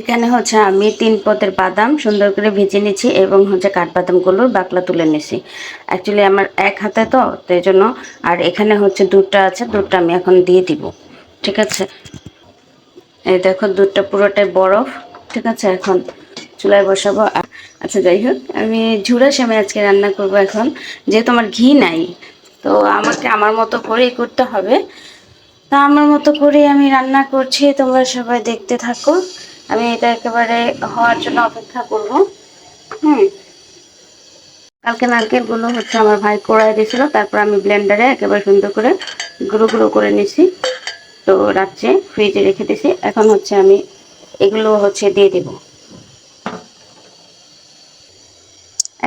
এখানে হচ্ছে আমি 3 পদের বাদাম সুন্দর করে ভেজে নিয়েছি এবং হচ্ছে কাঠবাদামগুলোর বাকলা তুলে নিয়েছি। অ্যাকচুয়ালি আমার এক হাতে তো এই জন্য। আর এখানে হচ্ছে দুধটা আছে, দুধটা আমি এখন দিয়ে দিব। ঠিক আছে, এই দেখো দুধটা পুরোটাই বরফ। ঠিক আছে, এখন চুলায় বসাবো। আচ্ছা যাই হোক, আমি ঝুরা সেমাই আজকে রান্না করব। এখন যেহেতু আমার ঘি নাই, তো আমাকে আমার মতো করেই করতে হবে। তা আমার মতো করে আমি রান্না করছি, তোমরা সবাই দেখতে থাকো। আমি এটা একেবারে হওয়ার জন্য অপেক্ষা করব। হুম, কালকে নারকেলগুলো হচ্ছে আমার ভাই কোড়ায় দিয়েছিল, তারপর আমি ব্লেন্ডারে একেবারে সুন্দর করে গুঁড়ো গুঁড়ো করে নিছি। তো রাত্রে ফ্রিজে রেখে দিছি। এখন হচ্ছে আমি এগুলো হচ্ছে দিয়ে দেব।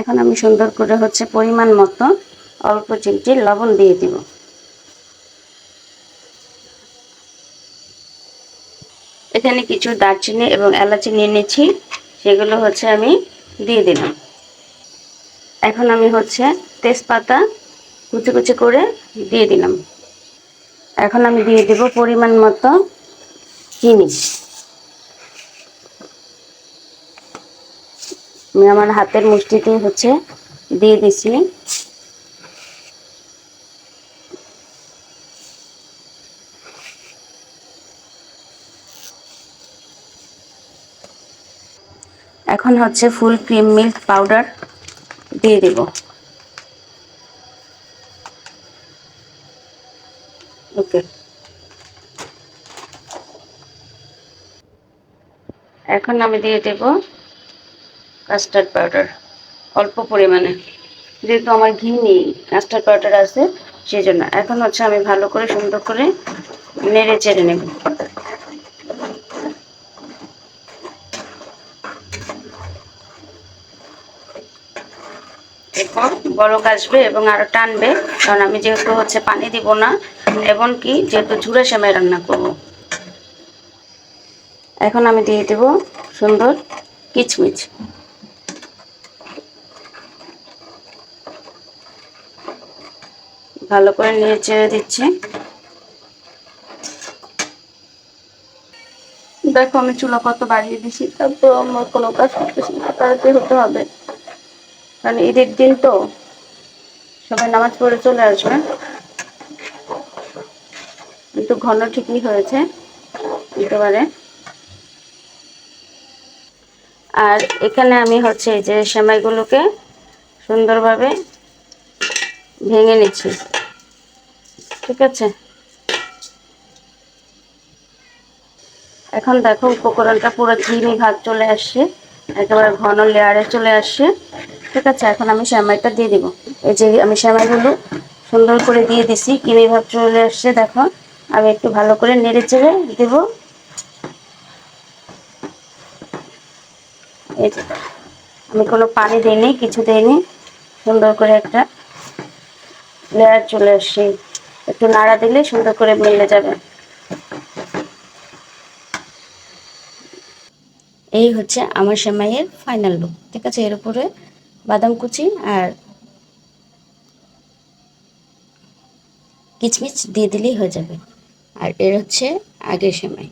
এখন আমি সুন্দর করে হচ্ছে পরিমাণ মতো অল্প চিমটি লবণ দিয়ে দিব। এখানে কিছু দারচিনি এবং এলাচি নিয়ে নিয়েছি, সেগুলো হচ্ছে আমি দিয়ে দিলাম। এখন আমি হচ্ছে তেজপাতা কুচি কুচি করে দিয়ে দিলাম। এখন আমি দিয়ে দেব পরিমাণ মতো চিনি। আমি আমার হাতের মুষ্টিতে হচ্ছে দিয়ে দিছি। এখন হচ্ছে ফুল ক্রিম মিল্ক পাউডার দিয়ে দেব। ওকে, এখন আমি দিয়ে দেব কাস্টার্ড পাউডার অল্প পরিমাণে, যেহেতু আমার ঘি নেই, কাস্টার্ড পাউডার আছে সেই জন্য। এখন হচ্ছে আমি ভালো করে সুন্দর করে নেড়ে চেড়ে নেব। এরপর বলক আসবে এবং আরো টানবে, কারণ আমি যেহেতু হচ্ছে পানি দিব না, এমনকি যেহেতু ঝুরা সেমাই রান্না করব। এখন আমি দিয়ে দেব সুন্দর কিচমিচ। ভালো করে নেড়ে চেড়ে দিচ্ছি। দেখো আমি চুলা কত বাড়িয়ে দিছি, তারপর আমার কোনো কাজ করতেছি না, তাড়াতাড়ি হতে হবে, কারণ ঈদের দিন তো সবাই নামাজ পড়ে চলে আসবে। কিন্তু ঘন ঠিকই হয়েছে একেবারে। আর এখানে আমি হচ্ছে এই যে সেমাইগুলোকে সুন্দরভাবে ভেঙে নিচ্ছি। ঠিক আছে, এখন দেখো উপকরণটা পুরো ক্রিমি ভাব চলে আসছে, একেবারে ঘন লেয়ারে চলে আসছে। ঠিক আছে, এখন আমি সেমাইটা দিয়ে দিব। এই যে আমি সেমাইগুলো সুন্দর করে দিয়ে দিছি, ক্রিমি ভাব চলে আসছে। দেখো আমি একটু ভালো করে নেড়ে চেড়ে দেব। এই যে আমি কোনো পানি দিইনি, কিছু দিইনি, সুন্দর করে একটা লেয়ার চলে আসছে। একটু নাড়া দিলে সুন্দর করে মিলে যাবে। এই হচ্ছে আমার সেমাইয়ের ফাইনাল লুক। ঠিক আছে, এর উপরে বাদাম কুচি আর কিচমিচ দিয়ে দিলেই হয়ে যাবে। আর এর হচ্ছে আগের সেমাই।